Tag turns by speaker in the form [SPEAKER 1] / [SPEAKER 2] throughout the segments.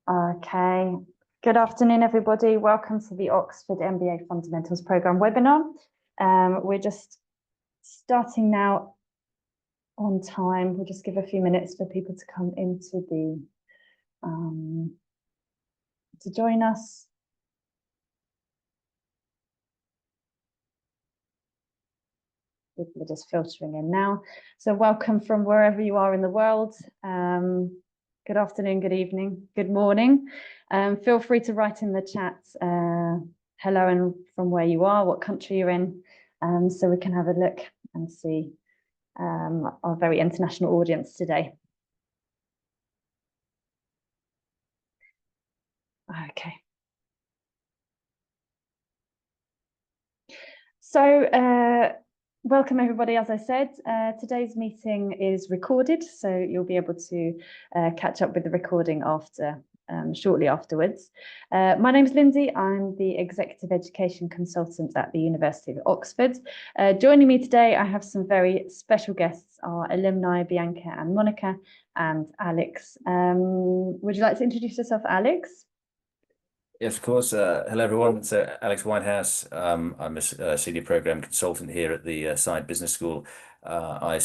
[SPEAKER 1] Okay, good afternoon, everybody. Welcome to the Oxford MBA Fundamentals Programme webinar. We're just starting now on time. We'll just give a few minutes for people to come into the to join us. People are just filtering in now. So welcome from wherever you are in the world. Good afternoon, good evening, good morning. Feel free to write in the chat hello and from where you are, what country you're in, so we can have a look and see our very international audience today. Okay. So welcome everybody. As I said, today's meeting is recorded, so you'll be able to catch up with the recording after shortly afterwards. My name is Lindsay. I'm the Executive Education Consultant at the University of Oxford. Joining me today, I have some very special guests, our alumni Bianca and Monica and Alex. Would you like to introduce yourself, Alex?
[SPEAKER 2] Yes, of course. Hello, everyone. So Alex Whitehouse. I'm a senior program consultant here at the Side Business School. I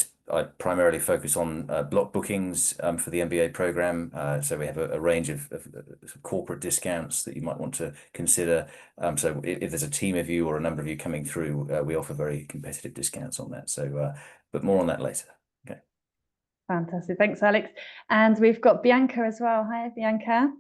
[SPEAKER 2] primarily focus on block bookings for the MBA program. So we have a range of corporate discounts that you might want to consider. So if there's a team of you or a number of you coming through, we offer very competitive discounts on that. So, but more on that later. Okay.
[SPEAKER 1] Fantastic. Thanks, Alex. And we've got Bianca as well. Hi, Bianca.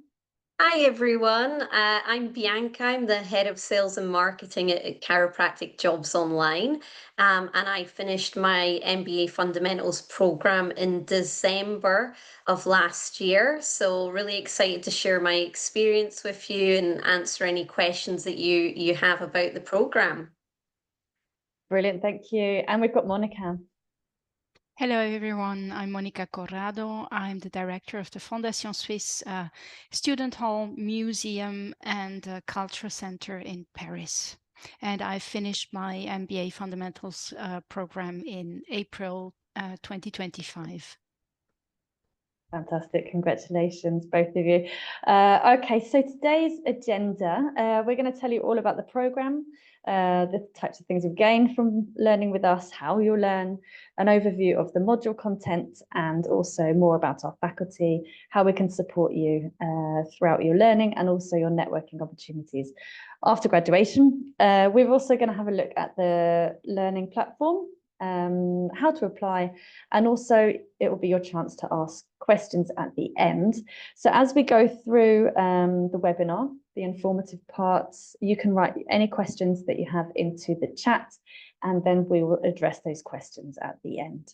[SPEAKER 3] Hi everyone, I'm Bianca. I'm the head of sales and marketing at Chiropractic Jobs Online, and I finished my MBA Fundamentals Programme in December of last year. So really excited to share my experience with you and answer any questions that you have about the programme.
[SPEAKER 1] Brilliant, thank you. And we've got Monica.
[SPEAKER 4] Hello, everyone. I'm Monica Corrado. I'm the director of the Fondation Suisse Student Hall, Museum and Culture Center in Paris. And I finished my MBA Fundamentals program in April 2025.
[SPEAKER 1] Fantastic. Congratulations, both of you. Okay, so today's agenda, we're going to tell you all about the program, the types of things you've gained from learning with us, how you'll learn, an overview of the module content, and also more about our faculty, how we can support you throughout your learning and also your networking opportunities after graduation. We're also going to have a look at the learning platform, how to apply, and also it will be your chance to ask questions at the end. So as we go through the webinar, the informative parts, you can write any questions that you have into the chat, and then we will address those questions at the end.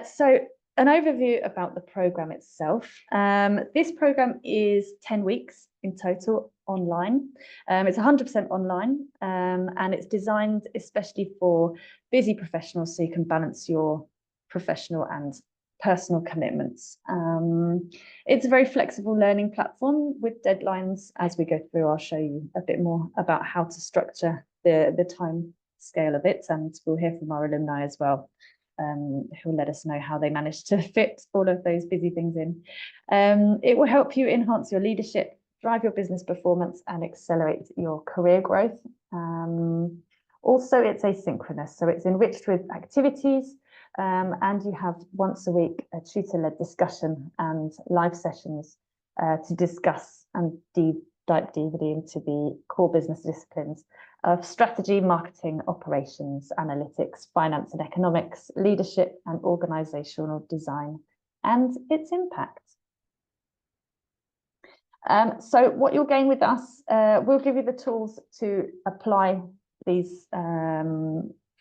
[SPEAKER 1] So an overview about the program itself. This program is 10 weeks in total online. It's 100% online, and it's designed especially for busy professionals so you can balance your professional and personal commitments. It's a very flexible learning platform with deadlines. As we go through, I'll show you a bit more about how to structure the time scale of it, and we'll hear from our alumni as well, who'll let us know how they managed to fit all of those busy things in. It will help you enhance your leadership, drive your business performance, and accelerate your career growth. Also, it's asynchronous, so it's enriched with activities, and you have once a week a tutor-led discussion and live sessions to discuss and dive deeply into the core business disciplines of strategy, marketing, operations, analytics, finance and economics, leadership and organizational design, and its impact. So what you'll gain with us, we'll give you the tools to apply these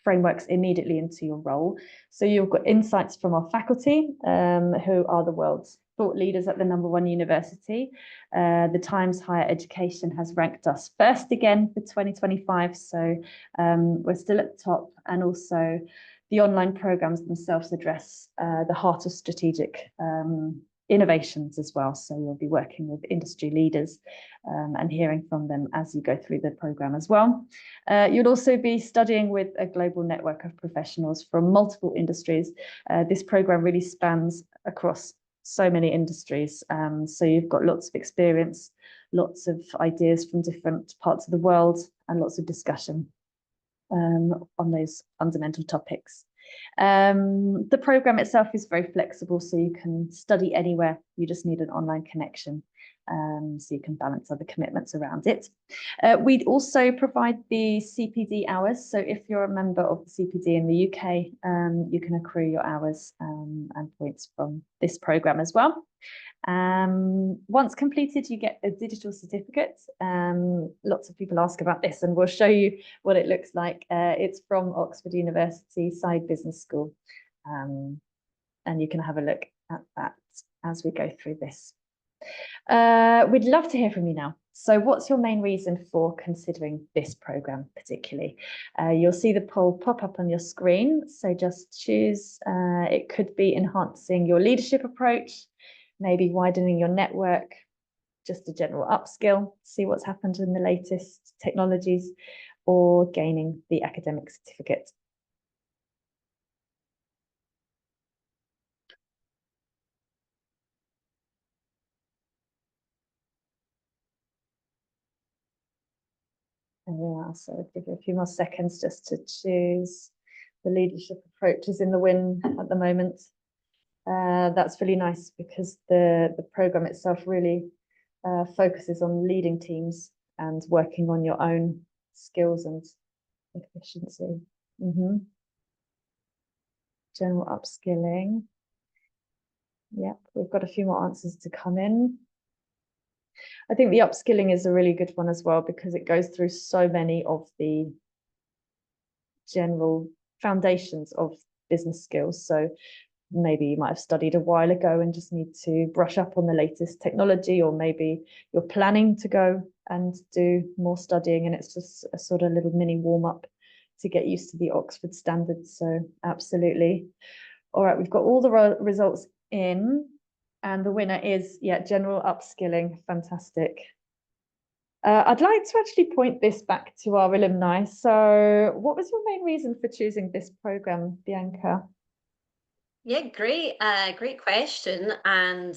[SPEAKER 1] frameworks immediately into your role. So you've got insights from our faculty, who are the world's thought leaders at the #1 university. The Times Higher Education has ranked us first again for 2025, so we're still at the top. And also the online programs themselves address the heart of strategic innovations as well. So you'll be working with industry leaders and hearing from them as you go through the program as well. You'll also be studying with a global network of professionals from multiple industries. This program really spans across so many industries. So you've got lots of experience, lots of ideas from different parts of the world, and lots of discussion on those fundamental topics. The program itself is very flexible, so you can study anywhere. You just need an online connection, so you can balance other commitments around it. We'd also provide the CPD hours. So if you're a member of the CPD in the UK, you can accrue your hours and points from this program as well. Once completed, you get a digital certificate. Lots of people ask about this, and we'll show you what it looks like. It's from Oxford University Side Business School, and you can have a look at that as we go through this. We'd love to hear from you now. So what's your main reason for considering this programme particularly? You'll see the poll pop up on your screen, so just choose. It could be enhancing your leadership approach, maybe widening your network, just a general upskill, see what's happened in the latest technologies, or gaining the academic certificate. And so I'll give you a few more seconds just to choose. The leadership approach is in the win at the moment. That's really nice because the program itself really focuses on leading teams and working on your own skills and efficiency. General upskilling. Yep, we've got a few more answers to come in. I think the upskilling is a really good one as well because it goes through so many of the general foundations of business skills. So maybe you might have studied a while ago and just need to brush up on the latest technology, or maybe you're planning to go and do more studying and it's just a sort of little mini warm-up to get used to the Oxford standards. So absolutely. All right, we've got all the results in, and the winner is, yeah, general upskilling. Fantastic. I'd like to actually point this back to our alumni. So what was your main reason for choosing this programme, Bianca?
[SPEAKER 3] Yeah, great question. And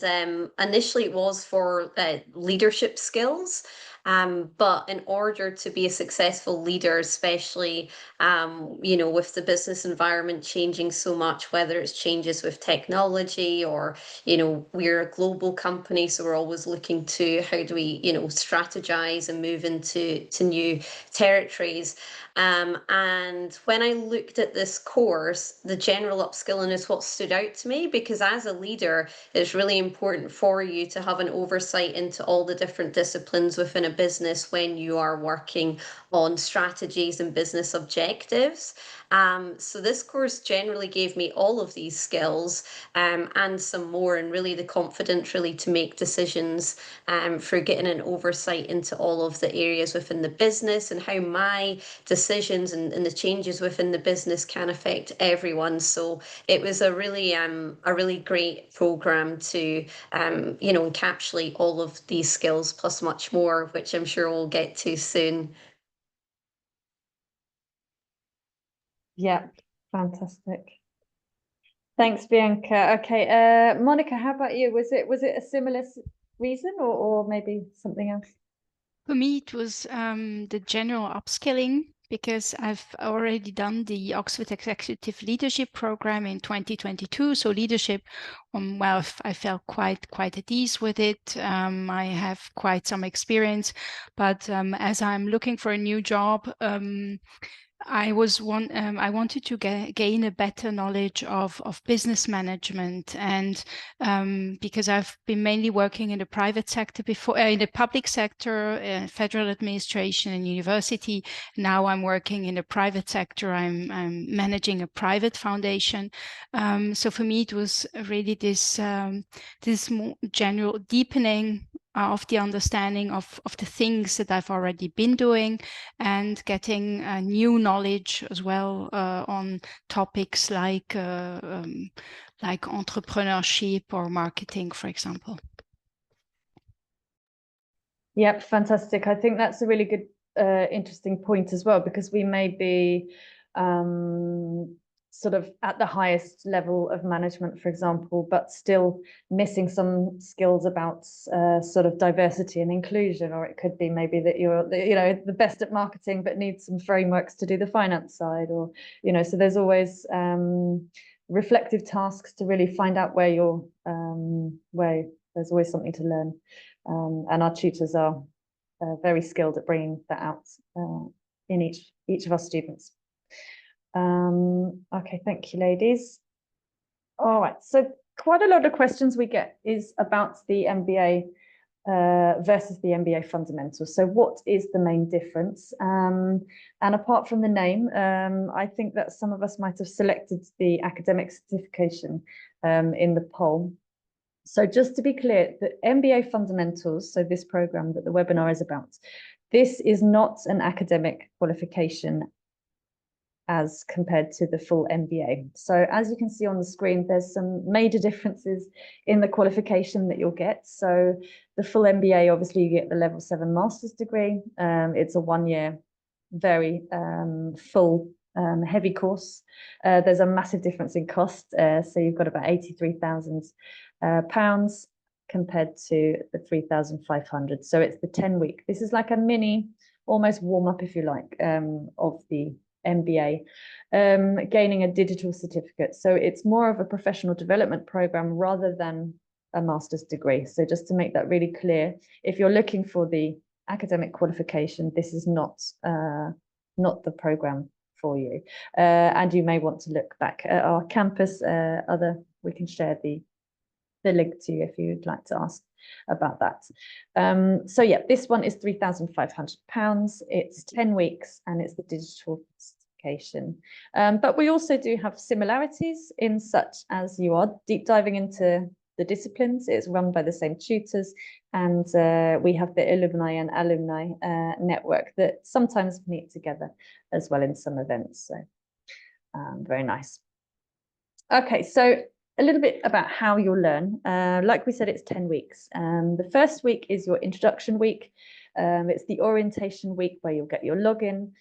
[SPEAKER 3] initially it was for leadership skills. But in order to be a successful leader, especially, with the business environment changing so much, whether it's changes with technology or, we're a global company, so we're always looking to how do we, strategize and move into new territories. And when I looked at this course, the general upskilling is what stood out to me, because as a leader, it's really important for you to have an oversight into all the different disciplines within a business when you are working on strategies and business objectives. So this course generally gave me all of these skills and some more, and really the confidence really to make decisions for getting an oversight into all of the areas within the business and how my decisions and the changes within the business can affect everyone. So it was a really great program to encapsulate all of these skills plus much more, which I'm sure we'll get to soon.
[SPEAKER 1] Yeah, fantastic. Thanks, Bianca. Okay, Monica, how about you? Was it a similar reason or maybe something else?
[SPEAKER 4] For me, it was the general upskilling, because I've already done the Oxford Executive Leadership Programme in 2022. So leadership, well, I felt quite at ease with it. I have quite some experience, but as I'm looking for a new job, I wanted to gain a better knowledge of business management, and because I've been mainly working in the private sector before, in the public sector, federal administration and university. Now I'm working in the private sector. I'm managing a private foundation. So for me, it was really this more general deepening of the understanding of the things that I've already been doing, and getting new knowledge as well on topics like entrepreneurship or marketing, for example.
[SPEAKER 1] Yep, fantastic. I think that's a really good, interesting point as well, because we may be sort of at the highest level of management, for example, but still missing some skills about sort of diversity and inclusion. Or it could be maybe that you're, you know, the best at marketing but need some frameworks to do the finance side, or, you know, so there's always reflective tasks to really find out where you're, where there's always something to learn, and our tutors are very skilled at bringing that out in each of our students. Okay, thank you, ladies. All right, so quite a lot of questions we get is about the MBA versus the MBA fundamentals. So what is the main difference? And apart from the name, I think that some of us might have selected the academic certification in the poll. So just to be clear, the MBA fundamentals, so this program that the webinar is about, this is not an academic qualification as compared to the full MBA. So as you can see on the screen, there's some major differences in the qualification that you'll get. So the full MBA, obviously you get the level 7 master's degree. It's a 1-year, very full, heavy course. There's a massive difference in cost. So you've got about £83,000 compared to the 3,500. So it's the 10-week. This is like a mini, almost warm up, if you like, of the MBA, gaining a digital certificate. So it's more of a professional development program rather than a master's degree. So just to make that really clear, if you're looking for the academic qualification, this is not the program for you. And you may want to look back at our campus. We can share the link to you if you'd like to ask about that. So yeah, this one is £3,500. It's 10 weeks and it's the digital certification. But we also do have similarities in such as you are deep diving into the disciplines. It's run by the same tutors, and we have the alumni and alumni network that sometimes meet together as well in some events. So very nice. Okay, so a little bit about how you'll learn. Like we said, it's 10 weeks. The first week is your introduction week. It's the orientation week where you'll get your login.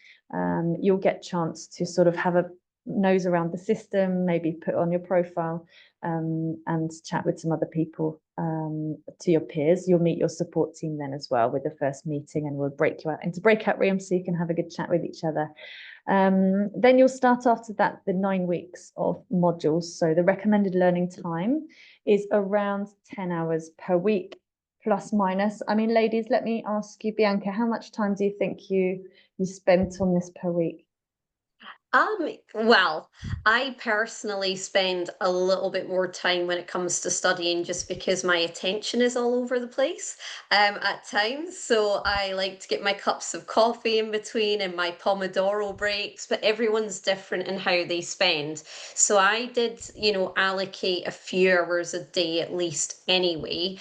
[SPEAKER 1] You'll get a chance to sort of have a nose around the system, maybe put on your profile and chat with some other people, to your peers. You'll meet your support team then as well with the first meeting, and we'll break you out into breakout rooms so you can have a good chat with each other. Then you'll start after that the 9 weeks of modules. So the recommended learning time is around 10 hours per week, plus minus. I mean, ladies, let me ask you, Bianca, how much time do you think you spent on this per week?
[SPEAKER 3] Well, I personally spend a little bit more time when it comes to studying just because my attention is all over the place at times. So I like to get my cups of coffee in between and my Pomodoro breaks, but everyone's different in how they spend. So I did, allocate a few hours a day at least anyway.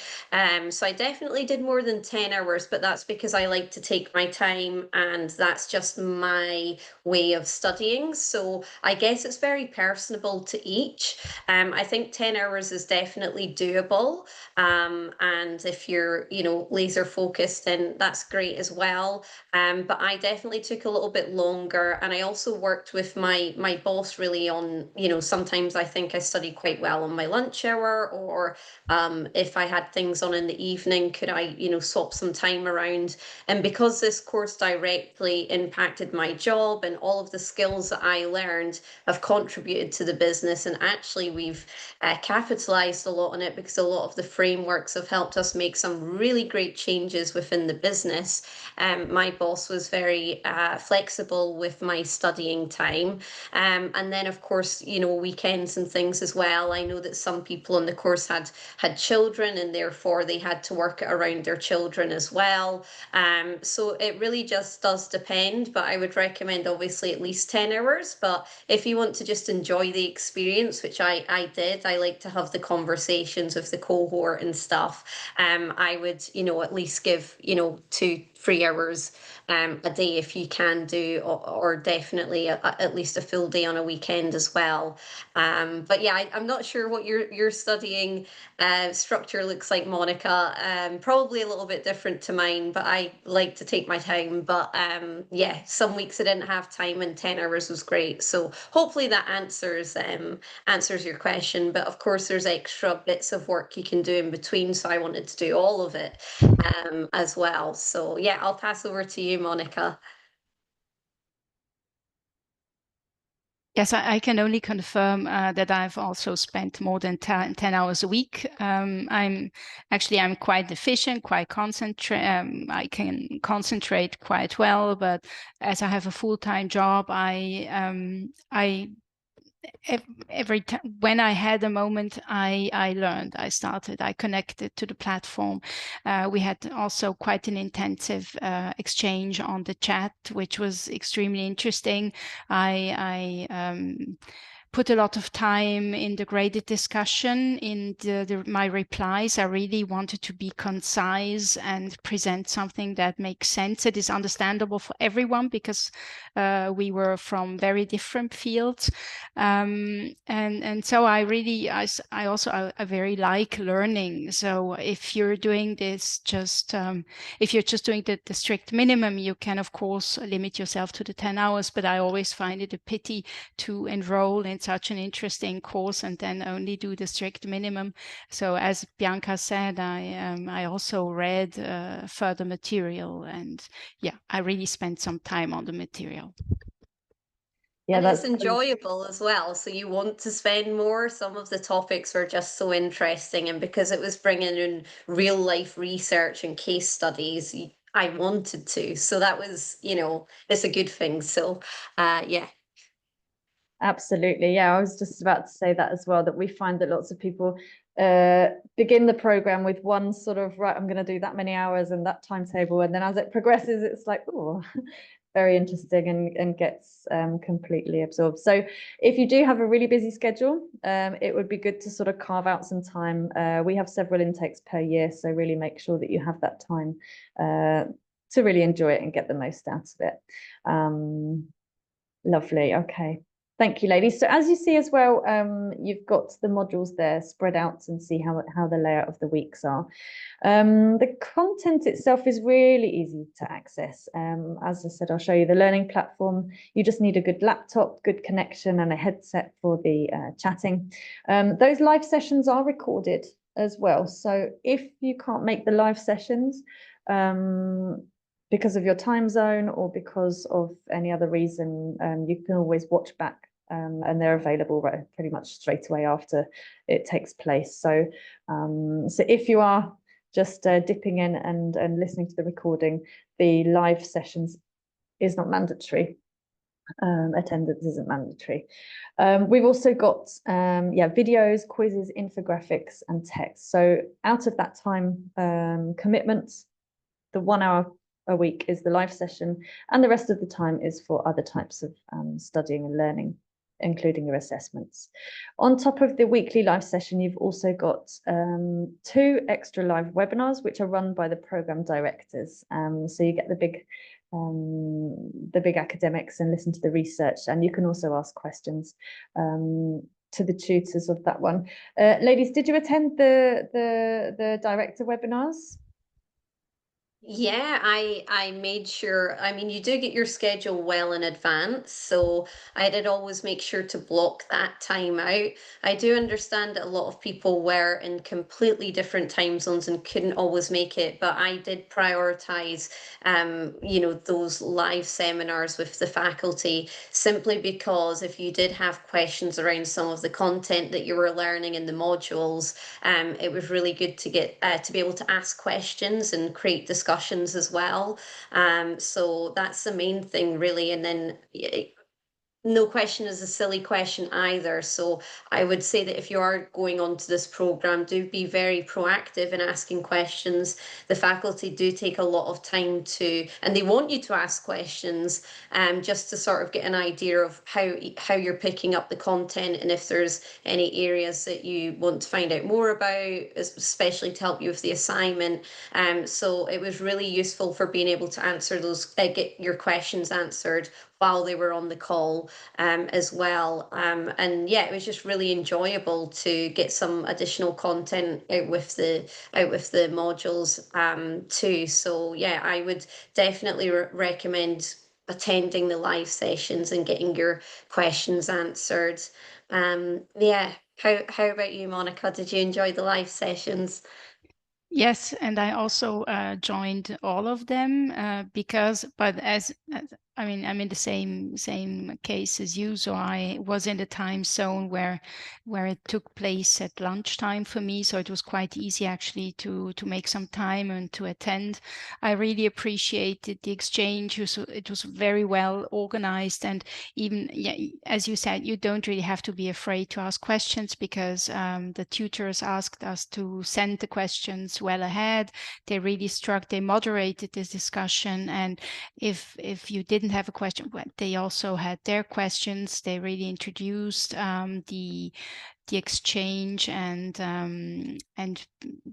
[SPEAKER 3] So I definitely did more than 10 hours, but that's because I like to take my time and that's just my way of studying. So I guess it's very personable to each. I think 10 hours is definitely doable. And if you're, laser focused, then that's great as well. But I definitely took a little bit longer. And I also worked with my boss really on, sometimes I think I studied quite well on my lunch hour, or if I had things on in the evening, could I, swap some time around? And because this course directly impacted my job and all of the skills that I learned have contributed to the business, and actually we've capitalized a lot on it because a lot of the frameworks have helped us make some really great changes within the business. My boss was very flexible with my studying time, and then of course weekends and things as well. I know that some people on the course had children and therefore they had to work around their children as well. So it really just does depend, but I would recommend obviously at least 10 hours. But if you want to just enjoy the experience, which I did, I like to have the conversations with the cohort and stuff. I would, at least give, 2 3 hours a day if you can do, or definitely at least a full day on a weekend as well. But yeah, I'm not sure what your studying structure looks like, Monica. Probably a little bit different to mine, but I like to take my time. But yeah, some weeks I didn't have time and 10 hours was great. So hopefully that answers your question. But of course, there's extra bits of work you can do in between. So I wanted to do all of it as well. So yeah, I'll pass over to you, Monica.
[SPEAKER 4] Yes, I can only confirm that I've also spent more than 10 hours a week. I'm quite efficient, quite concentrate. I can concentrate quite well, but as I have a full-time job, every time when I had a moment, I learned, I connected to the platform. We had also quite an intensive exchange on the chat, which was extremely interesting. I put a lot of time in the graded discussion, in my replies. I really wanted to be concise and present something that makes sense. It is understandable for everyone because we were from very different fields. And so I very like learning. So if you're doing this if you're just doing the strict minimum, you can of course limit yourself to the 10 hours, but I always find it a pity to enroll in such an interesting course and then only do the strict minimum. So as Bianca said, I also read further material, and yeah, I really spent some time on the material.
[SPEAKER 1] Yeah,
[SPEAKER 3] and
[SPEAKER 1] that's
[SPEAKER 3] it's enjoyable as well. So you want to spend more. Some of the topics were just so interesting, and because it was bringing in real life research and case studies, I wanted to. So that was, it's a good thing. So yeah.
[SPEAKER 1] Absolutely. Yeah, I was just about to say that as well, that we find that lots of people begin the program with one sort of, right, I'm going to do that many hours and that timetable. And then as it progresses, it's like, oh, very interesting, and gets completely absorbed. So if you do have a really busy schedule, it would be good to sort of carve out some time. We have several intakes per year, so really make sure that you have that time to really enjoy it and get the most out of it. Lovely. Okay. Thank you, ladies. So as you see as well, you've got the modules there spread out, and see how the layout of the weeks are. The content itself is really easy to access. As I said, I'll show you the learning platform. You just need a good laptop, good connection, and a headset for the chatting. Those live sessions are recorded as well. So if you can't make the live sessions, because of your time zone or because of any other reason, you can always watch back, and they're available pretty much straight away after it takes place. So, so if you are just dipping in and listening to the recording, the live sessions is not mandatory. Attendance isn't mandatory. We've also got videos, quizzes, infographics, and text. So out of that time commitment, the 1 hour a week is the live session, and the rest of the time is for other types of studying and learning, including your assessments. On top of the weekly live session, you've also got 2 extra live webinars, which are run by the program directors. So you get the big academics and listen to the research, and you can also ask questions to the tutors of that one. Ladies, did you attend the director webinars?
[SPEAKER 3] Yeah, I made sure. I mean, you do get your schedule well in advance, so I did always make sure to block that time out. I do understand that a lot of people were in completely different time zones and couldn't always make it, but I did prioritize, those live seminars with the faculty, simply because if you did have questions around some of the content that you were learning in the modules, it was really good to get to be able to ask questions and create discussions as well. So that's the main thing, really. And then no question is a silly question either. So I would say that if you are going on to this programme, do be very proactive in asking questions. The faculty do take a lot of time to, and they want you to ask questions, just to sort of get an idea of how you're picking up the content, and if there's any areas that you want to find out more about, especially to help you with the assignment. So it was really useful for being able to answer those, get your questions answered while they were on the call, as well. And yeah, it was just really enjoyable to get some additional content out with the modules, too. So yeah, I would definitely recommend attending the live sessions and getting your questions answered. Yeah. How about you, Monica? Did you enjoy the live sessions?
[SPEAKER 4] Yes, and I also joined all of them because, but as I mean, I'm in the same case as you. So I was in the time zone where it took place at lunchtime for me. So it was quite easy actually to make some time and to attend. I really appreciated the exchange. It was very well organized, and even, yeah, as you said, you don't really have to be afraid to ask questions because the tutors asked us to send the questions well ahead. They moderated this discussion, and if you didn't have a question, they also had their questions. They really introduced the exchange, and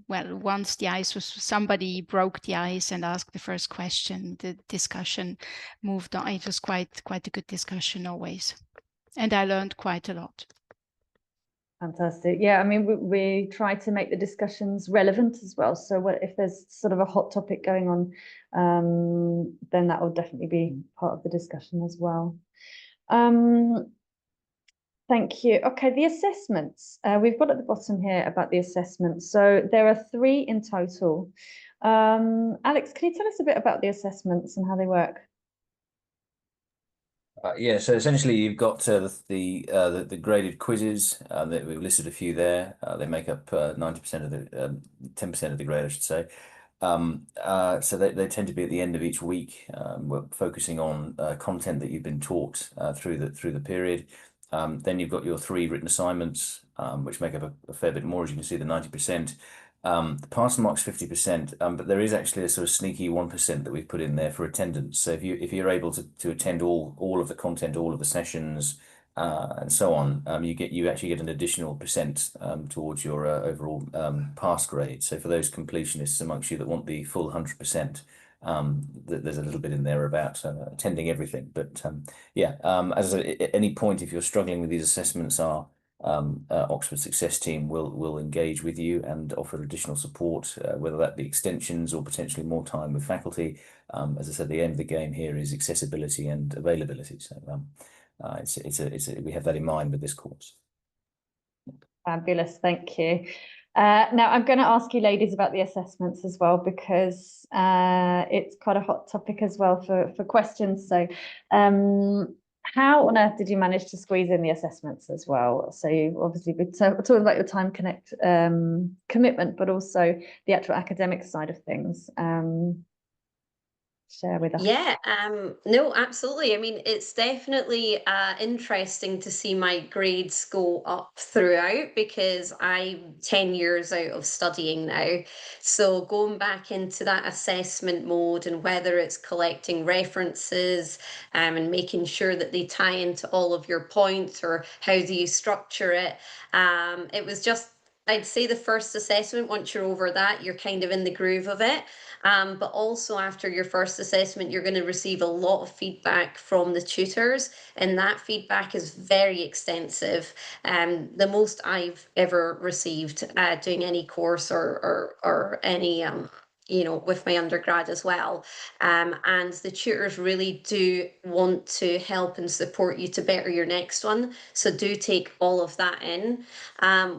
[SPEAKER 4] well, once somebody broke the ice and asked the first question, the discussion moved on. It was quite a good discussion always, and I learned quite a lot.
[SPEAKER 1] Fantastic. Yeah, I mean, we try to make the discussions relevant as well. So if there's sort of a hot topic going on, then that will definitely be part of the discussion as well. Thank you. Okay, the assessments. We've got at the bottom here about the assessments. So there are 3 in total. Alex, can you tell us a bit about the assessments and how they work?
[SPEAKER 2] Yeah, so essentially you've got the graded quizzes that we've listed a few there. They make up 90% of the 10% of the grade, I should say. So they tend to be at the end of each week. We're focusing on content that you've been taught through the period. Then you've got your 3 written assignments, which make up a fair bit more, as you can see, the 90%. The pass mark's 50%, but there is actually a sort of sneaky 1% that we've put in there for attendance. So if you're able to attend all of the content, all of the sessions, and so on, you actually get an additional percent towards your overall pass grade. So for those completionists amongst you that want the full 100%, there's a little bit in there about attending everything. But yeah, as at any point, if you're struggling with these assessments, Oxford Success Team will engage with you and offer additional support, whether that be extensions or potentially more time with faculty. As I said, the end of the game here is accessibility and availability. So we have that in mind with this course.
[SPEAKER 1] Fabulous, thank you. Now I'm going to ask you ladies about the assessments as well, because it's quite a hot topic as well for questions. So how on earth did you manage to squeeze in the assessments as well? So you obviously been talking about your time commitment, but also the actual academic side of things. Share with us.
[SPEAKER 3] Yeah, no, absolutely. I mean, it's definitely interesting to see my grades go up throughout, because I'm 10 years out of studying now. So going back into that assessment mode, and whether it's collecting references and making sure that they tie into all of your points, or how do you structure it, it was just, I'd say the first assessment, once you're over that, you're kind of in the groove of it. But also after your first assessment, you're going to receive a lot of feedback from the tutors, and that feedback is very extensive. The most I've ever received doing any course or any with my undergrad as well. And the tutors really do want to help and support you to better your next one. So do take all of that in.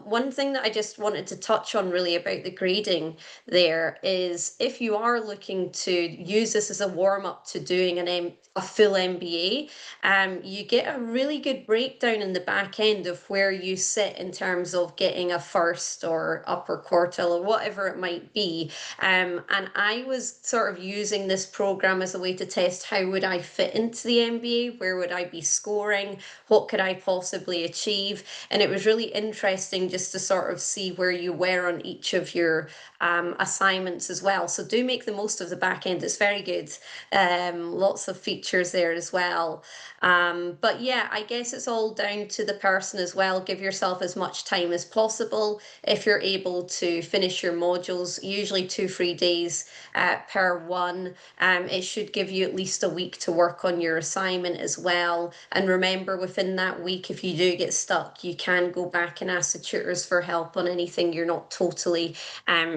[SPEAKER 3] One thing that I just wanted to touch on really about the grading there is, if you are looking to use this as a warm up to doing a full MBA, you get a really good breakdown in the back end of where you sit in terms of getting a first or upper quartile or whatever it might be. And I was sort of using this program as a way to test how would I fit into the MBA, where would I be scoring, what could I possibly achieve. And it was really interesting just to sort of see where you were on each of your assignments as well. So do make the most of the back end. It's very good. Lots of features there as well. But yeah, I guess it's all down to the person as well. Give yourself as much time as possible. If you're able to finish your modules, usually 2 free days per one, it should give you at least a week to work on your assignment as well. And remember, within that week, if you do get stuck, you can go back and ask the tutors for help on anything you're not totally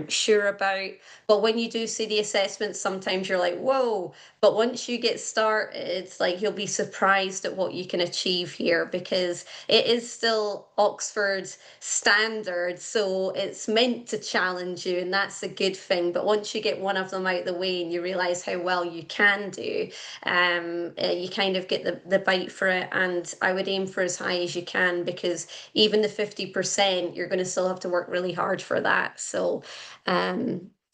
[SPEAKER 3] sure about. But when you do see the assessments, sometimes you're like, whoa. But once you get started, it's like you'll be surprised at what you can achieve here, because it is still Oxford standard. So it's meant to challenge you, and that's a good thing. But once you get one of them out of the way and you realize how well you can do, you kind of get the bite for it. And I would aim for as high as you can, because even the 50%, you're going to still have to work really hard for that. So,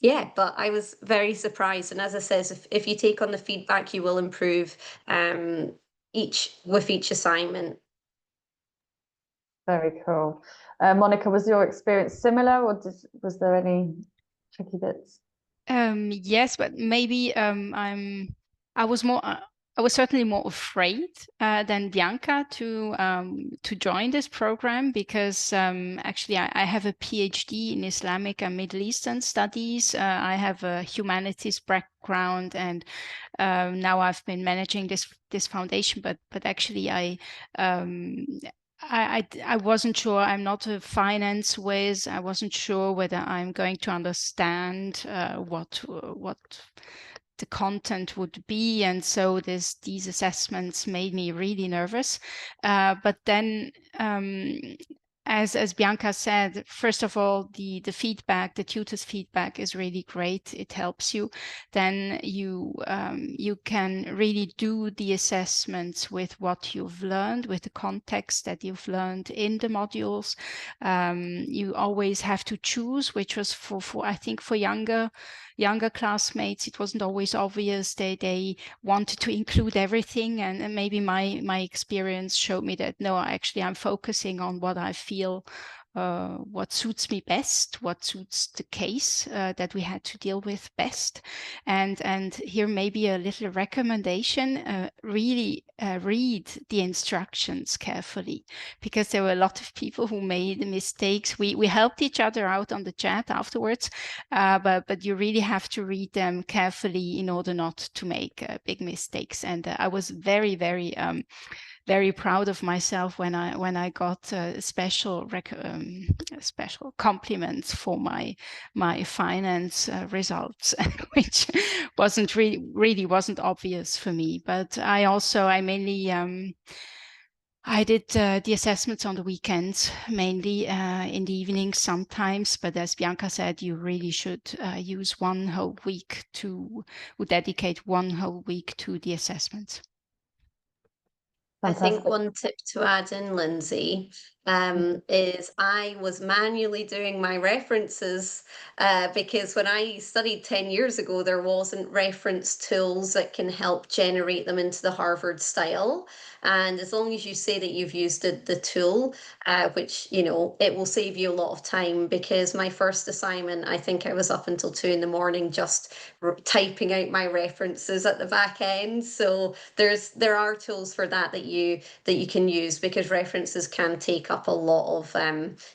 [SPEAKER 3] yeah, but I was very surprised. And as I says, if you take on the feedback, you will improve with each assignment.
[SPEAKER 1] Very cool. Monica, was your experience similar, or was there any tricky bits?
[SPEAKER 4] Yes, but maybe I was certainly more afraid than Bianca to join this program, because actually I have a PhD in Islamic and Middle Eastern studies. I have a humanities background, and now I've been managing this foundation. But actually I wasn't sure. I'm not a finance whiz. I wasn't sure whether I'm going to understand what the content would be, and so these assessments made me really nervous. But then, as Bianca said, first of all, the feedback, the tutor's feedback is really great. It helps you. Then you can really do the assessments with what you've learned, with the context that you've learned in the modules. You always have to choose, which was for I think for younger classmates, it wasn't always obvious. They wanted to include everything, and maybe my experience showed me that no, actually I'm focusing on what I feel what suits me best, what suits the case that we had to deal with best. And here maybe a little recommendation, really read the instructions carefully, because there were a lot of people who made mistakes. We helped each other out on the chat afterwards, but you really have to read them carefully in order not to make big mistakes. And I was very, very very proud of myself when I got special compliments for my finance results, which wasn't really wasn't obvious for me. But I mainly I did the assessments on the weekends, mainly in the evenings sometimes. But as Bianca said, you really should use one whole week dedicate one whole week to the assessments.
[SPEAKER 1] Fantastic.
[SPEAKER 3] I think one tip to add in, Lindsay, is I was manually doing my references because when I studied 10 years ago, there wasn't reference tools that can help generate them into the Harvard style. And as long as you say that you've used the tool, which, you know, it will save you a lot of time, because my first assignment, I think I was up until 2 a.m. just typing out my references at the back end. So there are tools for that you can use, because references can take up a lot of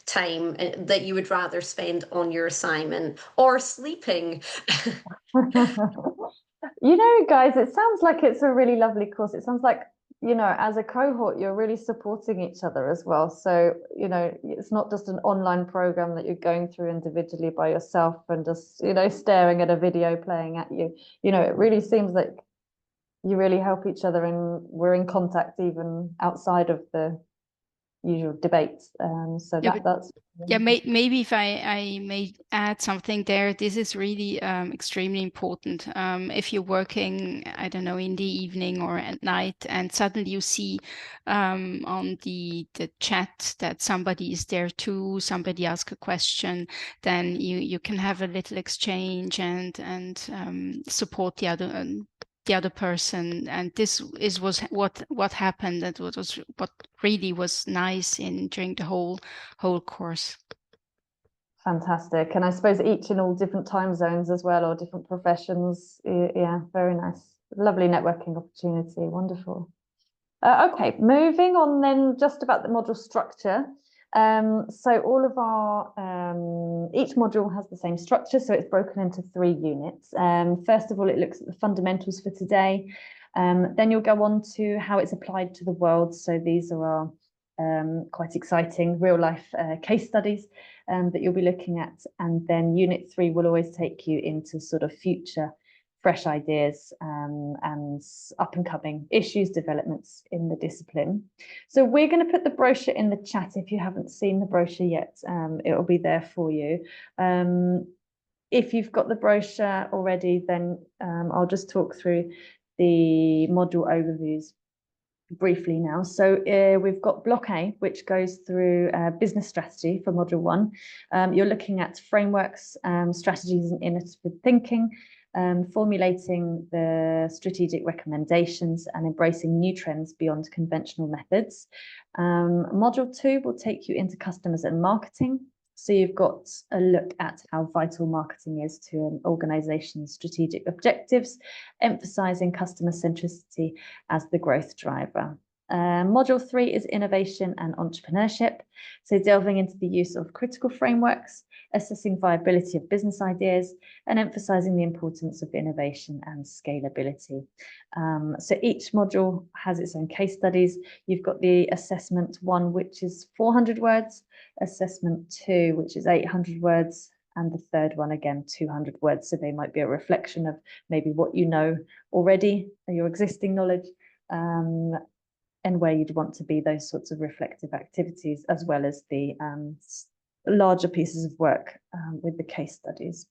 [SPEAKER 3] time that you would rather spend on your assignment or sleeping.
[SPEAKER 1] You know, guys, it sounds like it's a really lovely course. It sounds like, you know, as a cohort, you're really supporting each other as well. So, you know, it's not just an online program that you're going through individually by yourself and just, you know, staring at a video playing at you. You know, it really seems like you really help each other, and we're in contact even outside of the usual debates. So
[SPEAKER 4] Yeah,
[SPEAKER 1] that's
[SPEAKER 4] yeah, maybe if I may add something there, this is really extremely important. If you're working, I don't know, in the evening or at night, and suddenly you see on the chat that somebody is there too, somebody asks a question, then you can have a little exchange and support the other person, and this was what happened. That was what really was nice during the whole course.
[SPEAKER 1] fantastic. And I suppose each in all different time zones as well, or different professions. Yeah, very nice. Lovely networking opportunity. Wonderful. Okay, moving on then, just about the module structure. So all of our, each module has the same structure, so it's broken into 3 units. First of all, it looks at the fundamentals for today. Then you'll go on to how it's applied to the world. So these are our quite exciting real life case studies that you'll be looking at. And then unit 3 will always take you into sort of future fresh ideas and up and coming issues, developments in the discipline. So we're going to put the brochure in the chat. If you haven't seen the brochure yet, it will be there for you. If you've got the brochure already, then I'll just talk through the module overviews briefly now. So we've got block A, which goes through business strategy for module 1. You're looking at frameworks, strategies and innovative thinking, formulating the strategic recommendations and embracing new trends beyond conventional methods. Module 2 will take you into customers and marketing. So you've got a look at how vital marketing is to an organization's strategic objectives, emphasizing customer centricity as the growth driver. Module 3 is innovation and entrepreneurship. So delving into the use of critical frameworks, assessing viability of business ideas, and emphasizing the importance of innovation and scalability. So each module has its own case studies. You've got the assessment 1, which is 400 words, assessment 2, which is 800 words, and the third one, again, 200 words. So they might be a reflection of maybe what you know already, your existing knowledge, and where you'd want to be, those sorts of reflective activities, as well as the larger pieces of work with the case studies.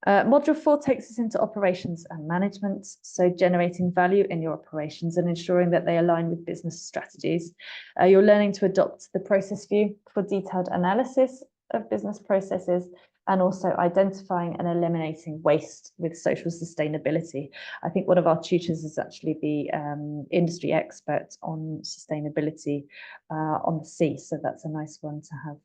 [SPEAKER 1] Module 4 takes us into operations and management, so generating value in your operations and ensuring that they align with business strategies. You're learning to adopt the process view for detailed analysis of business processes, and also identifying and eliminating waste with social sustainability. I think one of our tutors is actually the industry expert on sustainability on the sea, so that's a nice one to have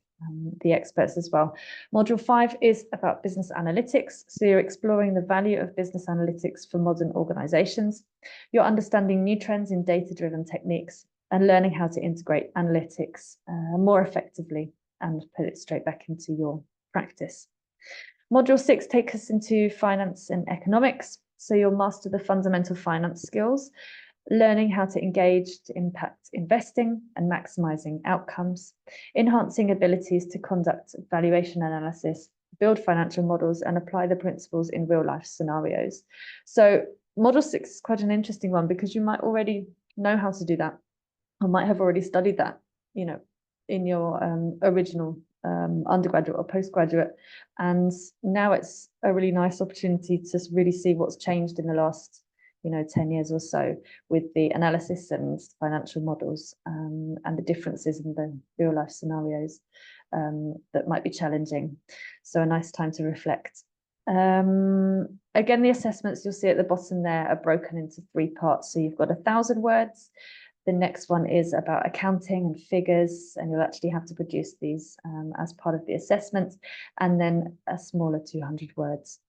[SPEAKER 1] the experts as well. Module 5 is about business analytics. So you're exploring the value of business analytics for modern organizations. You're understanding new trends in data-driven techniques and learning how to integrate analytics more effectively and put it straight back into your practice. Module 6 takes us into finance and economics. So you'll master the fundamental finance skills, learning how to engage to impact investing and maximizing outcomes, enhancing abilities to conduct valuation analysis, build financial models, and apply the principles in real life scenarios. So module 6 is quite an interesting one because you might already know how to do that, or might have already studied that, you know, in your original undergraduate or postgraduate, and now it's a really nice opportunity to really see what's changed in the last 10 years or so with the analysis and financial models and the differences in the real life scenarios that might be challenging. So a nice time to reflect. Again, the assessments you'll see at the bottom there are broken into 3 parts. So you've got 1,000 words. The next one is about accounting and figures, and you'll actually have to produce these as part of the assessment, and then a smaller 200 words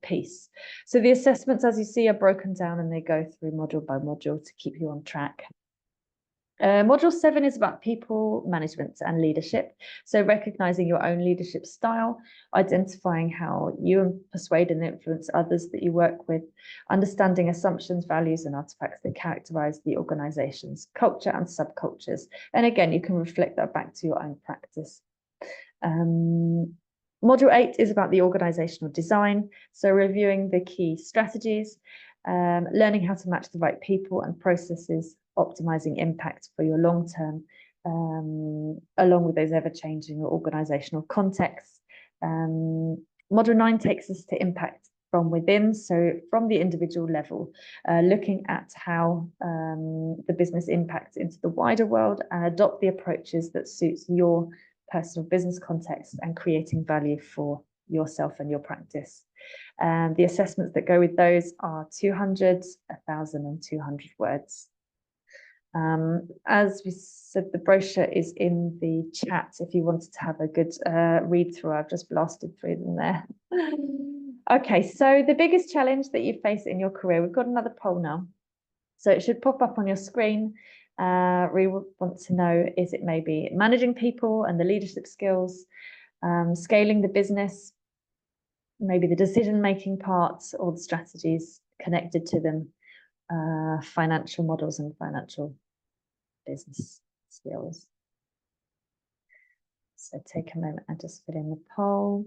[SPEAKER 1] piece. So the assessments, as you see, are broken down and they go through module by module to keep you on track. Module 7 is about people management and leadership. So recognizing your own leadership style, identifying how you persuade and influence others that you work with, understanding assumptions, values, and artifacts that characterize the organization's culture and subcultures. And again, you can reflect that back to your own practice. Module 8 is about the organizational design. So reviewing the key strategies, learning how to match the right people and processes, optimizing impact for your long-term along with those ever-changing organisational contexts. Model 9 takes us to impact from within, so from the individual level, looking at how the business impacts into the wider world and adopt the approaches that suits your personal business context and creating value for yourself and your practice. The assessments that go with those are 200, 1,000 and 200 words. As we said, the brochure is in the chat if you wanted to have a good read through. I've just blasted through them there. Okay, so the biggest challenge that you face in your career, we've got another poll now. So it should pop up on your screen. We want to know, is it maybe managing people and the leadership skills, scaling the business, maybe the decision-making parts or the strategies connected to them, financial models and financial business skills. So take a moment and just fill in the poll.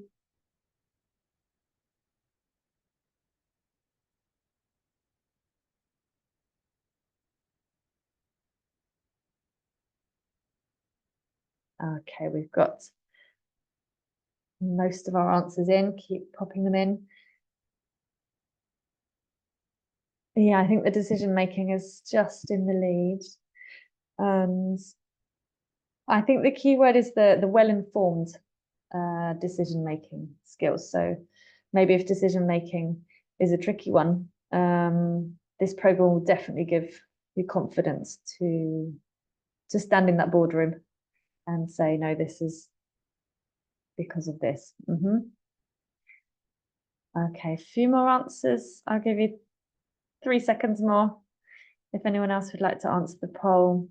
[SPEAKER 1] Okay, we've got most of our answers in. Keep popping them in. Yeah, I think the decision making is just in the lead. And I think the key word is the well-informed decision making skills. So maybe if decision making is a tricky one, this program will definitely give you confidence to stand in that boardroom and say, no, this is because of this. Okay, a few more answers. I'll give you 3 seconds more if anyone else would like to answer the poll.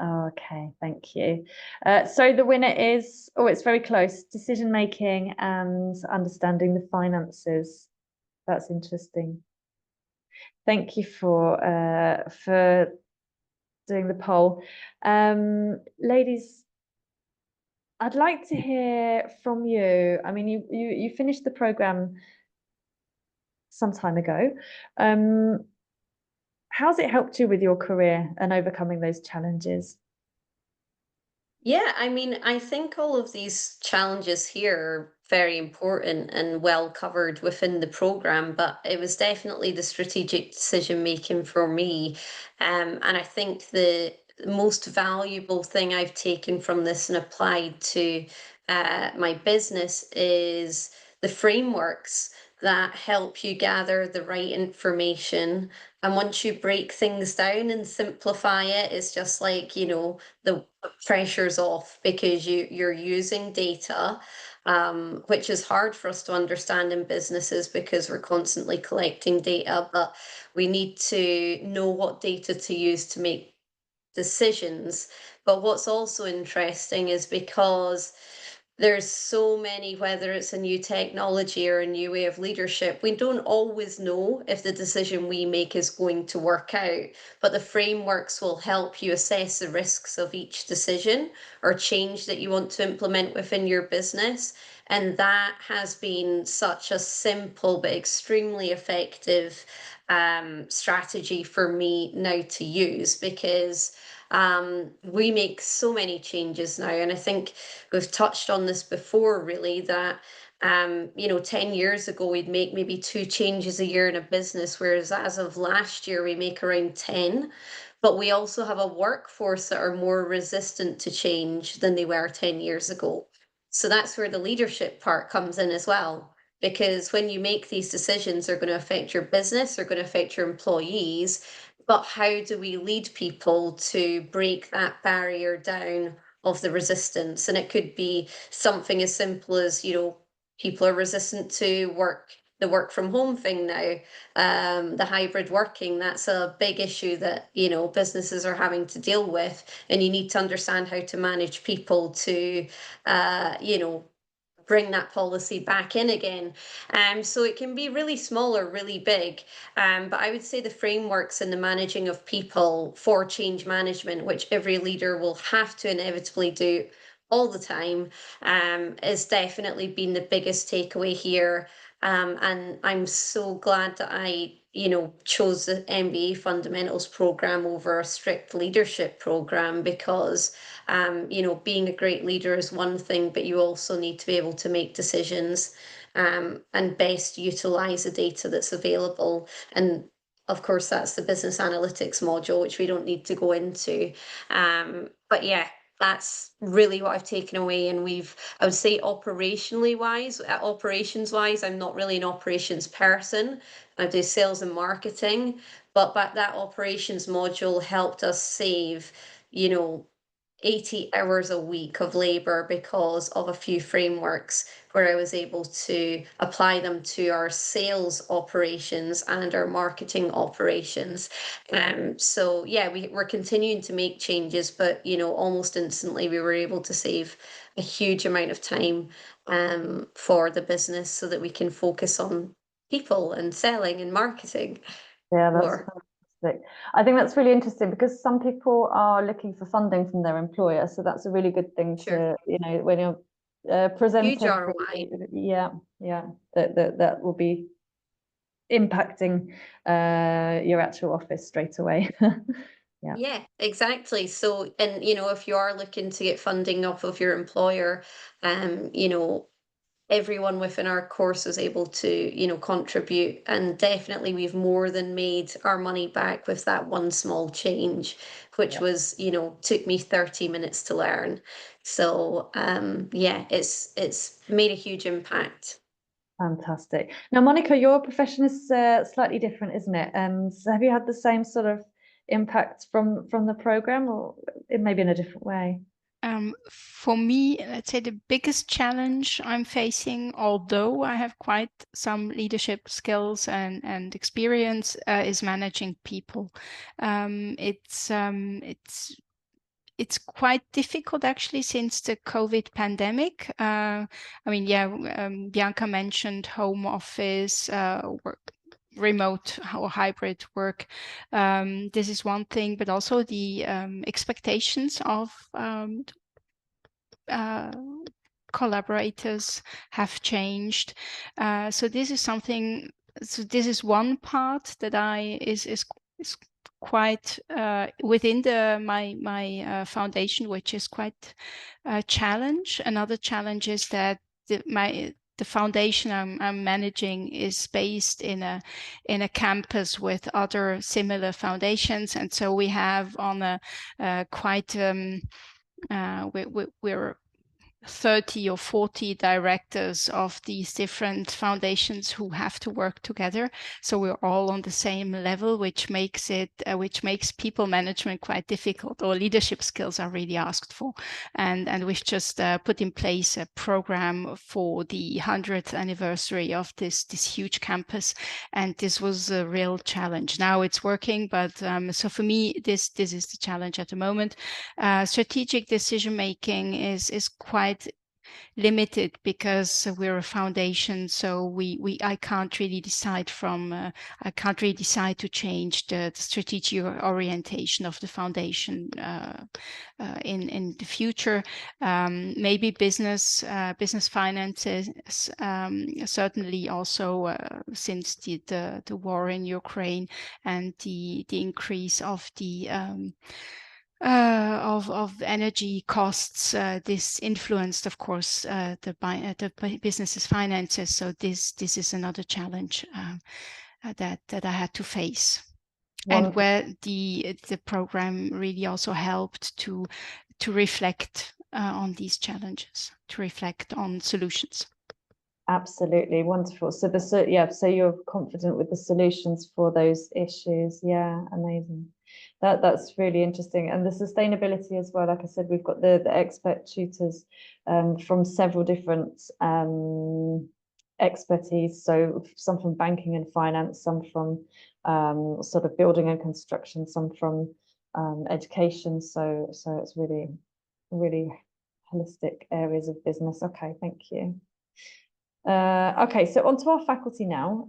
[SPEAKER 1] Okay, thank you. So the winner is, oh, it's very close, decision making and understanding the finances. That's interesting. Thank you for doing the poll. Ladies, I'd like to hear from you. I mean, you finished the program some time ago. How's it helped you with your career and overcoming those challenges?
[SPEAKER 3] Yeah, I mean, I think all of these challenges here are very important and well covered within the program, but it was definitely the strategic decision making for me. And I think the most valuable thing I've taken from this and applied to my business is the frameworks that help you gather the right information. And once you break things down and simplify it, it's just like, the pressure's off because you're using data, which is hard for us to understand in businesses because we're constantly collecting data, but we need to know what data to use to make decisions. But what's also interesting is because there's so many, whether it's a new technology or a new way of leadership, we don't always know if the decision we make is going to work out, but the frameworks will help you assess the risks of each decision or change that you want to implement within your business. And that has been such a simple but extremely effective strategy for me now to use, because we make so many changes now. And I think we've touched on this before, really, that 10 years ago, we'd make maybe 2 changes a year in a business, whereas as of last year, we make around 10. But we also have a workforce that are more resistant to change than they were 10 years ago. So that's where the leadership part comes in as well. Because when you make these decisions, they're going to affect your business, they're going to affect your employees. But how do we lead people to break that barrier down of the resistance? And it could be something as simple as, people are resistant to the work from home thing now, the hybrid working. That's a big issue that, businesses are having to deal with. And you need to understand how to manage people to, bring that policy back in again. So it can be really small or really big. But I would say the frameworks and the managing of people for change management, which every leader will have to inevitably do all the time, has definitely been the biggest takeaway here. And I'm so glad that I, chose the MBA Fundamentals Programme over a strict leadership programme because, being a great leader is one thing, but you also need to be able to make decisions and best utilise the data that's available. And of course, that's the business analytics module, which we don't need to go into. But yeah, that's really what I've taken away. And I would say operations wise, I'm not really an operations person. I do sales and marketing, but that operations module helped us save, 80 hours a week of labor because of a few frameworks where I was able to apply them to our sales operations and our marketing operations. So yeah, we're continuing to make changes, but almost instantly we were able to save a huge amount of time for the business so that we can focus on people and selling and marketing.
[SPEAKER 1] Yeah, that's
[SPEAKER 3] more.
[SPEAKER 1] fantastic. I think that's really interesting because some people are looking for funding from their employer, so that's a really good thing
[SPEAKER 3] Sure.
[SPEAKER 1] to, when you're presenting.
[SPEAKER 3] Huge ROI.
[SPEAKER 1] Yeah, that will be impacting your actual office straight away. Yeah.
[SPEAKER 3] Yeah, exactly. So, and if you are looking to get funding off of your employer, everyone within our course is able to, contribute. And definitely we've more than made our money back with that one small change, which
[SPEAKER 1] Yeah.
[SPEAKER 3] was, took me 30 minutes to learn. So, yeah, it's made a huge impact.
[SPEAKER 1] Fantastic. Now, Monica, your profession is slightly different, isn't it? And have you had the same sort of impact from the program, or it may be in a different way?
[SPEAKER 4] For me, let's say the biggest challenge I'm facing, although I have quite some leadership skills and experience, is managing people. It's quite difficult actually since the COVID pandemic. Bianca mentioned home office, work, remote or hybrid work. This is one thing, but also the expectations of collaborators have changed. So this is something. So this is one part that is quite within my foundation, which is quite a challenge. Another challenge is that the foundation I'm managing is based in a campus with other similar foundations, and so we have on a quite we're 30 or 40 directors of these different foundations who have to work together. So we're all on the same level, which makes people management quite difficult, or leadership skills are really asked for. And we've just put in place a program for the 100th anniversary of this huge campus. And this was a real challenge. Now it's working, but so for me, this is the challenge at the moment. Strategic decision making is quite limited because we're a foundation, so I can't really decide to change the strategic orientation of the foundation in the future. Maybe business finances, certainly also since the war in Ukraine and the increase of the of energy costs. This influenced, of course, the business's finances. So this is another challenge that I had to face. And where the program really also helped to reflect on these challenges, to reflect on solutions.
[SPEAKER 1] Absolutely wonderful. So so you're confident with the solutions for those issues. Yeah, amazing. That's really interesting. And the sustainability as well. Like I said, we've got the expert tutors from several different expertise. So some from banking and finance, some from sort of building and construction, some from education. So it's really holistic areas of business. Okay, thank you. Okay, so onto our faculty now.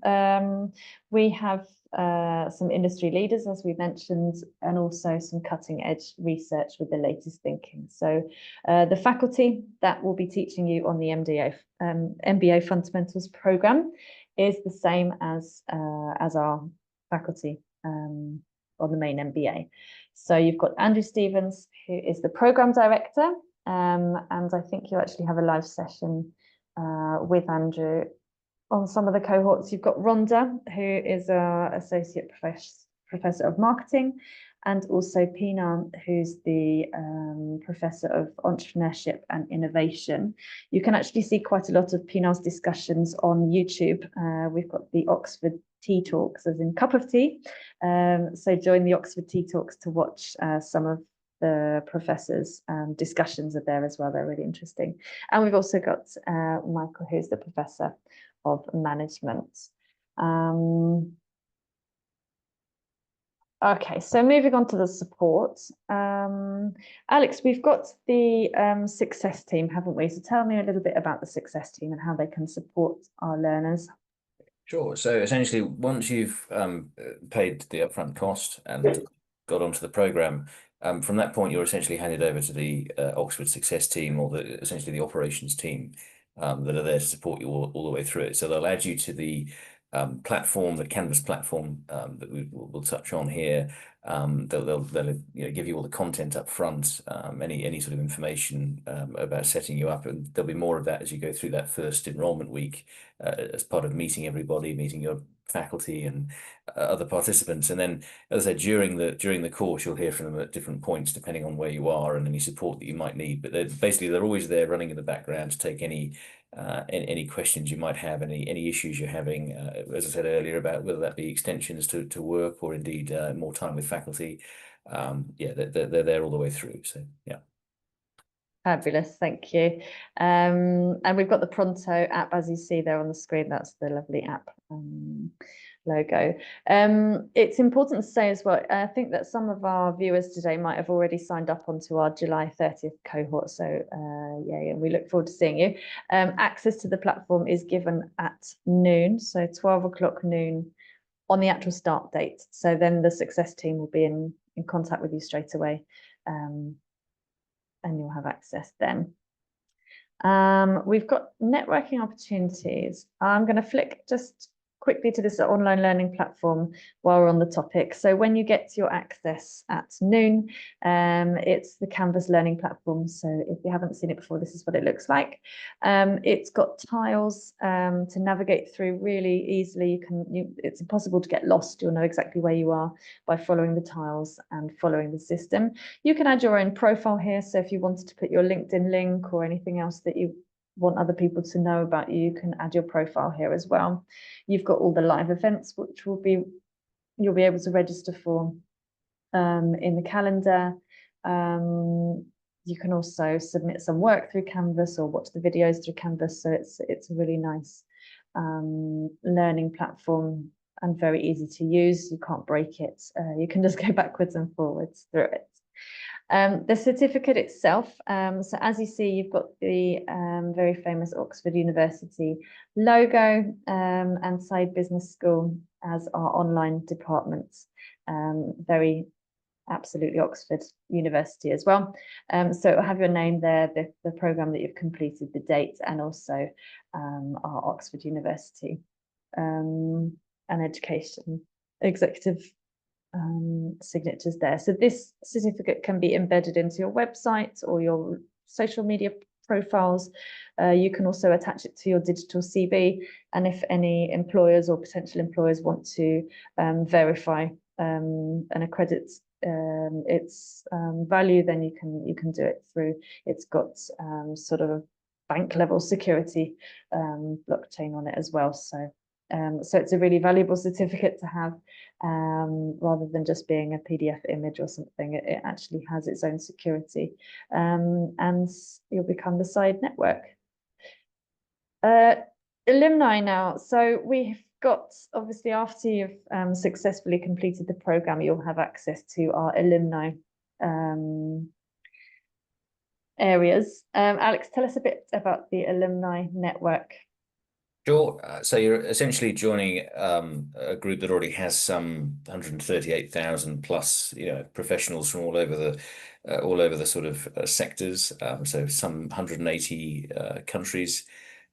[SPEAKER 1] We have some industry leaders, as we mentioned, and also some cutting edge research with the latest thinking. So the faculty that will be teaching you on the MBA Fundamentals Programme is the same as our faculty on the main MBA. So you've got Andrew Stevens, who is the Programme Director, and I think you actually have a live session with Andrew on some of the cohorts. You've got Rhonda, who is our Associate Professor of Marketing, and also Pinar, who's the Professor of Entrepreneurship and Innovation. You can actually see quite a lot of Pinar's discussions on YouTube. We've got the Oxford Tea Talks, as in cup of tea. So join the Oxford Tea Talks to watch some of the professors' discussions are there as well. They're really interesting. And we've also got Michael, who's the Professor of Management. Okay, so moving on to the support. Alex, we've got the success team, haven't we? So tell me a little bit about the success team and how they can support our learners.
[SPEAKER 2] Sure. So essentially, once you've paid the upfront cost and got onto the program, from that point, you're essentially handed over to the Oxford Success team, or essentially the operations team that are there to support you all the way through it. So they'll add you to the platform, the Canvas platform that we'll touch on here. They'll give you all the content up front, any sort of information about setting you up, and there'll be more of that as you go through that first enrollment week as part of meeting everybody, meeting your faculty and other participants. And then, as I said, during the course, you'll hear from them at different points depending on where you are and any support that you might need. But they're always there running in the background to take any questions you might have, any issues you're having, as I said earlier, about whether that be extensions to work or indeed more time with faculty. Yeah, they're there all the way through. So yeah.
[SPEAKER 1] Fabulous, thank you. And we've got the Pronto app, as you see there on the screen. That's the lovely app logo. It's important to say as well, I think that some of our viewers today might have already signed up onto our July 30th cohort. So yeah, we look forward to seeing you. Access to the platform is given at noon, so 12 o'clock noon on the actual start date. So then the success team will be in contact with you straight away. And you'll have access then. We've got networking opportunities. I'm going to flick just quickly to this online learning platform while we're on the topic. So when you get your access at noon, it's the Canvas learning platform. So if you haven't seen it before, this is what it looks like. It's got tiles to navigate through really easily. It's impossible to get lost. You'll know exactly where you are by following the tiles and following the system. You can add your own profile here. So if you wanted to put your LinkedIn link or anything else that you want other people to know about you can add your profile here as well. You've got all the live events, which you'll be able to register for in the calendar. You can also submit some work through Canvas or watch the videos through Canvas. So it's a really nice learning platform and very easy to use. You can't break it. You can just go backwards and forwards through it. The certificate itself, so as you see, you've got the very famous Oxford University logo and Side Business School as our online departments. Very absolutely Oxford University as well. So it'll have your name there, the programme that you've completed, the date, and also our Oxford University and education executive signatures there. So this certificate can be embedded into your website or your social media profiles. You can also attach it to your digital CV, and if any employers or potential employers want to verify and accredit its value, then you can do it through. It's got sort of a bank level security blockchain on it as well. So it's a really valuable certificate to have, rather than just being a PDF image or something. It actually has its own security, and you'll become the side network. Alumni now. So we've got, obviously, after you've successfully completed the programme, you'll have access to our alumni areas. Alex, tell us a bit about the alumni network.
[SPEAKER 2] Sure. So you're essentially joining a group that already has some 138,000 plus, professionals from all over the sort of sectors. So some 180 countries,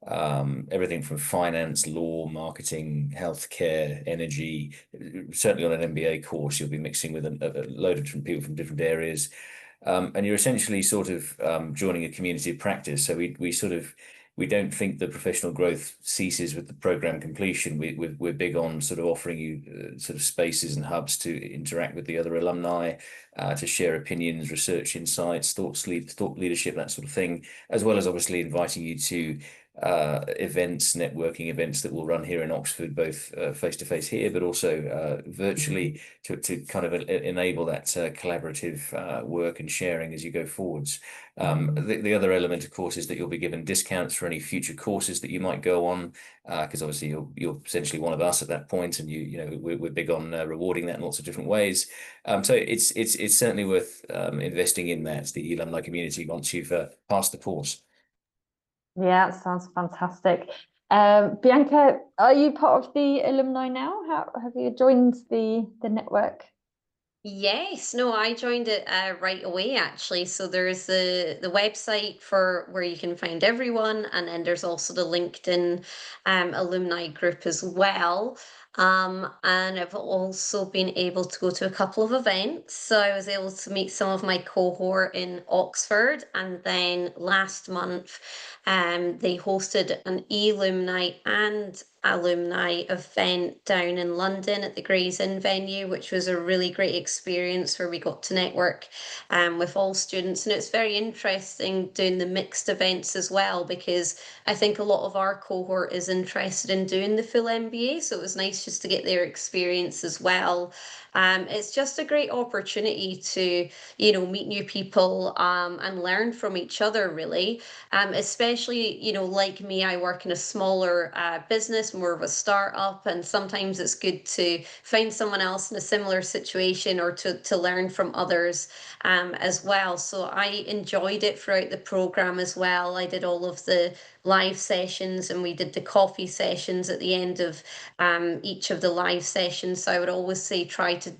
[SPEAKER 2] everything from finance, law, marketing, healthcare, energy. Certainly on an MBA course, you'll be mixing with a load of different people from different areas. And you're essentially sort of joining a community of practice. So we don't think the professional growth ceases with the program completion. We're big on sort of offering you sort of spaces and hubs to interact with the other alumni, to share opinions, research insights, thought leadership, that sort of thing, as well as obviously inviting you to events, networking events that will run here in Oxford, both face to face here, but also virtually to kind of enable that collaborative work and sharing as you go forwards. The other element, of course, is that you'll be given discounts for any future courses that you might go on, because obviously you're essentially one of us at that point, and we're big on rewarding that in lots of different ways. So it's certainly worth investing in that, the alumni community, once you've passed the course.
[SPEAKER 1] Yeah, sounds fantastic. Bianca, are you part of the alumni now? How have you joined the network?
[SPEAKER 3] Yes, no, I joined it right away actually. So there's the website for where you can find everyone, and then there's also the LinkedIn alumni group as well. And I've also been able to go to a couple of events. So I was able to meet some of my cohort in Oxford, and then last month they hosted an elumni and alumni event down in London at the Gray's Inn venue, which was a really great experience where we got to network with all students. And it's very interesting doing the mixed events as well, because I think a lot of our cohort is interested in doing the full MBA. So it was nice just to get their experience as well. It's just a great opportunity to, meet new people and learn from each other, really. Especially, like me, I work in a smaller business, more of a startup, and sometimes it's good to find someone else in a similar situation or to learn from others as well. So I enjoyed it throughout the program as well. I did all of the live sessions, and we did the coffee sessions at the end of each of the live sessions. So I would always say try to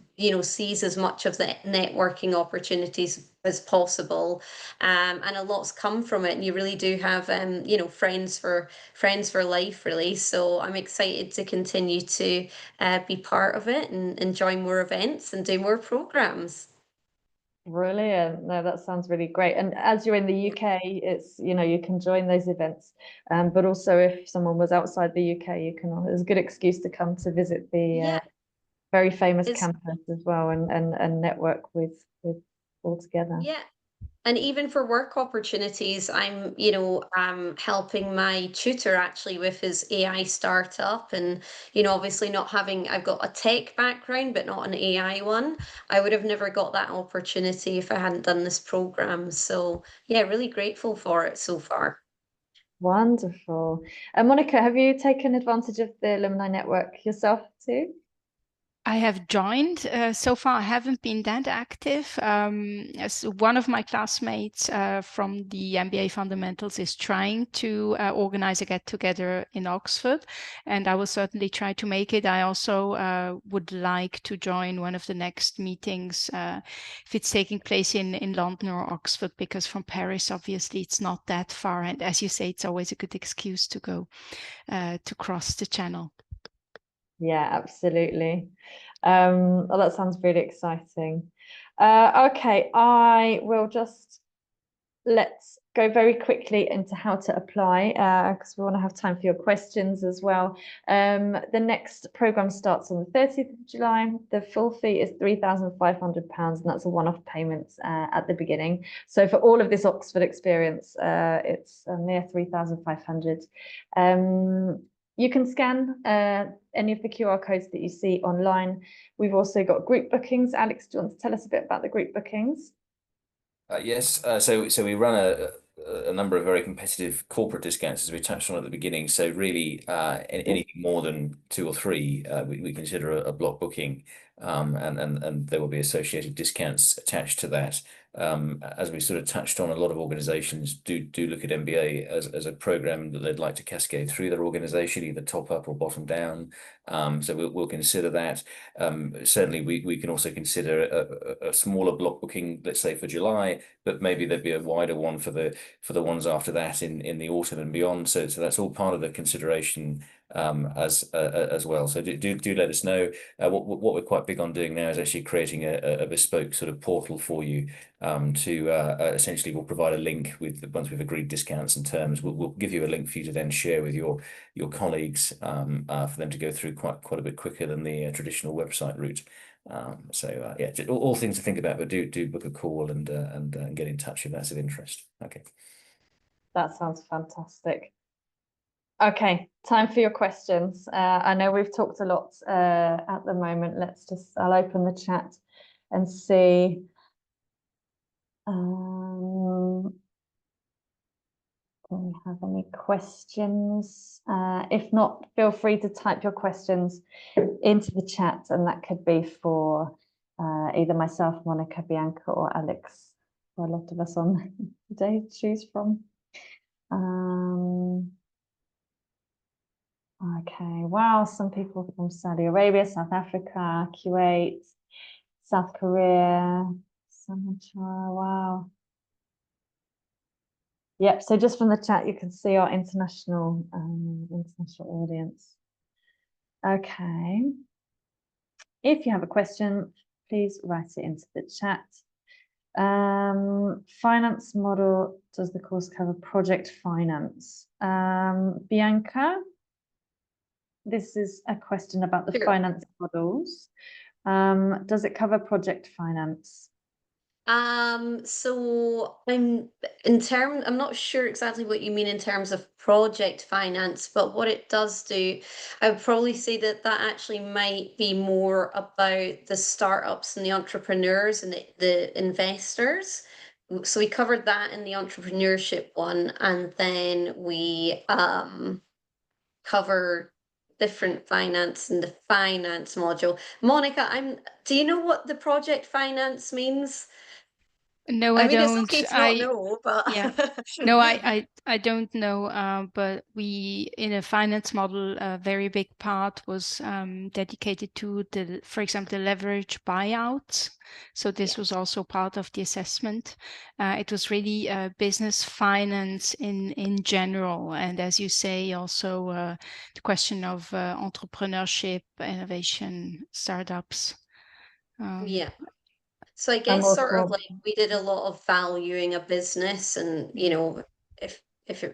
[SPEAKER 3] seize as much of the networking opportunities as possible, and a lot's come from it, and you really do have friends for life, really. So I'm excited to continue to be part of it and enjoy more events and do more programs.
[SPEAKER 1] Brilliant. No, that sounds really great. And as you're in the UK, it's, you can join those events. But also if someone was outside the UK, it's a good excuse to come to visit the
[SPEAKER 3] Yeah,
[SPEAKER 1] very famous
[SPEAKER 3] it's
[SPEAKER 1] campus as well, and network with all together.
[SPEAKER 3] yeah. And even for work opportunities, I'm, helping my tutor actually with his AI startup. And, obviously not having, I've got a tech background, but not an AI one. I would have never got that opportunity if I hadn't done this program. So, yeah, really grateful for it so far.
[SPEAKER 1] Wonderful. And Monica, have you taken advantage of the alumni network yourself too?
[SPEAKER 4] I have joined. So far, I haven't been that active. As one of my classmates from the MBA Fundamentals is trying to organize a get-together in Oxford, and I will certainly try to make it. I also would like to join one of the next meetings if it's taking place in London or Oxford, because from Paris, obviously, it's not that far. And as you say, it's always a good excuse to go to cross the channel.
[SPEAKER 1] Yeah, absolutely. Oh, that sounds really exciting. Okay, I will let's go very quickly into how to apply, because we want to have time for your questions as well. The next programme starts on the 30th of July. The full fee is £3,500, and that's a one-off payment at the beginning. So for all of this Oxford experience, it's a mere £3,500. You can scan any of the QR codes that you see online. We've also got group bookings. Alex, do you want to tell us a bit about the group bookings?
[SPEAKER 2] Yes, so we run a number of very competitive corporate discounts, as we touched on at the beginning. So really, anything more than 2 or 3, we consider a block booking, and there will be associated discounts attached to that. as we sort of touched on, a lot of organizations do look at MBA as a program that they'd like to cascade through their organization, either top up or bottom down. So we'll consider that. Certainly, we can also consider a smaller block booking, let's say for July, but maybe there'd be a wider one for the ones after that in the autumn and beyond. So that's all part of the consideration as well. So do let us know. What we're quite big on doing now is actually creating a bespoke sort of portal for you to essentially we'll provide a link once we've agreed discounts and terms. We'll give you a link for you to then share with your colleagues for them to go through quite a bit quicker than the traditional website route. So yeah, all things to think about, but do book a call and get in touch if that's of interest. Okay.
[SPEAKER 1] That sounds fantastic. Okay, time for your questions. I know we've talked a lot at the moment. I'll open the chat and see. Do we have any questions? If not, feel free to type your questions into the chat, and that could be for either myself, Monica, Bianca, or Alex, for a lot of us on today to choose from. Okay, wow, some people from Saudi Arabia, South Africa, Kuwait, South Korea, Samatar, wow. Yep, so just from the chat, you can see our international audience. Okay. If you have a question, please write it into the chat. Finance model, does the course cover project finance? Bianca, this is a question about the finance models. Does it cover project finance?
[SPEAKER 3] So I'm not sure exactly what you mean in terms of project finance, but what it does do, I would probably say that actually might be more about the startups and the entrepreneurs and the investors. So we covered that in the entrepreneurship one, and then we cover different finance in the finance module. Monica, do you know what the project finance means?
[SPEAKER 4] No, I
[SPEAKER 3] mean,
[SPEAKER 4] don't.
[SPEAKER 3] it's okay to not know, but
[SPEAKER 4] yeah. No, I don't know. But we, in a finance model, a very big part was dedicated to for example, the leverage buyouts. So this was also part of the assessment. It was really business finance in general, and as you say, also the question of entrepreneurship, innovation, startups.
[SPEAKER 3] Yeah. So I guess sort of like we did a lot of valuing a business, and you know, if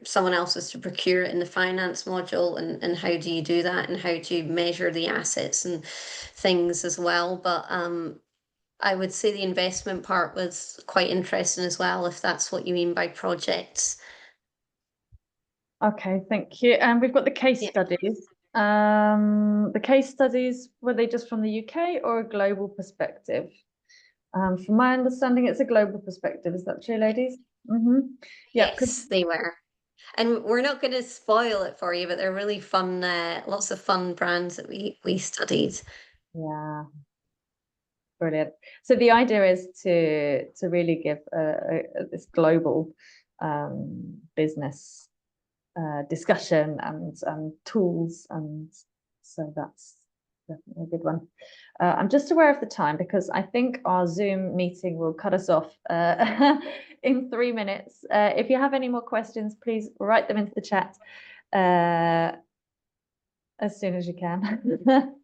[SPEAKER 3] someone else was to procure it in the finance module, and how do you do that, and how do you measure the assets and things as well. But I would say the investment part was quite interesting as well, if that's what you mean by projects.
[SPEAKER 1] Okay, thank you. And we've got the case studies. The case studies, were they just from the UK or a global perspective? From my understanding, it's a global perspective. Is that true, ladies? Mm-hmm. Yeah,
[SPEAKER 3] yes, they were. And we're not going to spoil it for you, but they're really fun, lots of fun brands that we studied.
[SPEAKER 1] Yeah, brilliant. So the idea is to really give this global business discussion and tools, and so that's definitely a good one. I'm just aware of the time because I think our Zoom meeting will cut us off in 3 minutes. If you have any more questions, please write them into the chat as soon as you can.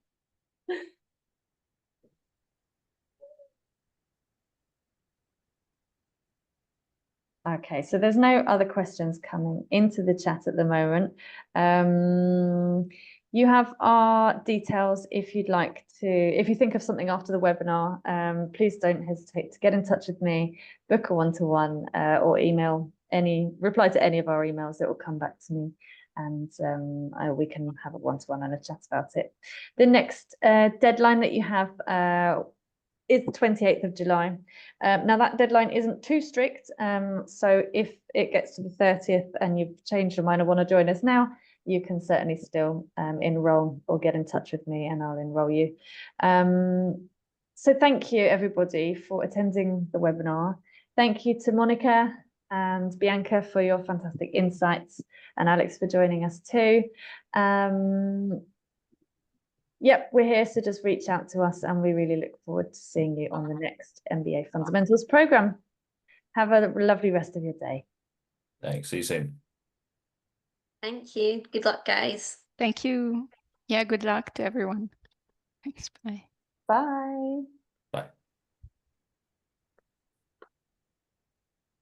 [SPEAKER 1] Okay, so there's no other questions coming into the chat at the moment. You have our details if you'd like to, if you think of something after the webinar, please don't hesitate to get in touch with me, book a one-to-one or reply to any of our emails. It will come back to me, and we can have a one-to-one and a chat about it. The next deadline that you have is the 28th of July. Now that deadline isn't too strict, so if it gets to the 30th and you've changed your mind and want to join us now, you can certainly still enroll or get in touch with me and I'll enroll you. So thank you everybody for attending the webinar. Thank you to Monica and Bianca for your fantastic insights, and Alex for joining us too. Yep, we're here, so just reach out to us, and we really look forward to seeing you on the next MBA Fundamentals programme. Have a lovely rest of your day.
[SPEAKER 2] Thanks. See you soon.
[SPEAKER 3] Thank you. Good luck, guys.
[SPEAKER 4] Thank you. Yeah, good luck to everyone. Thanks. Bye.
[SPEAKER 1] Bye.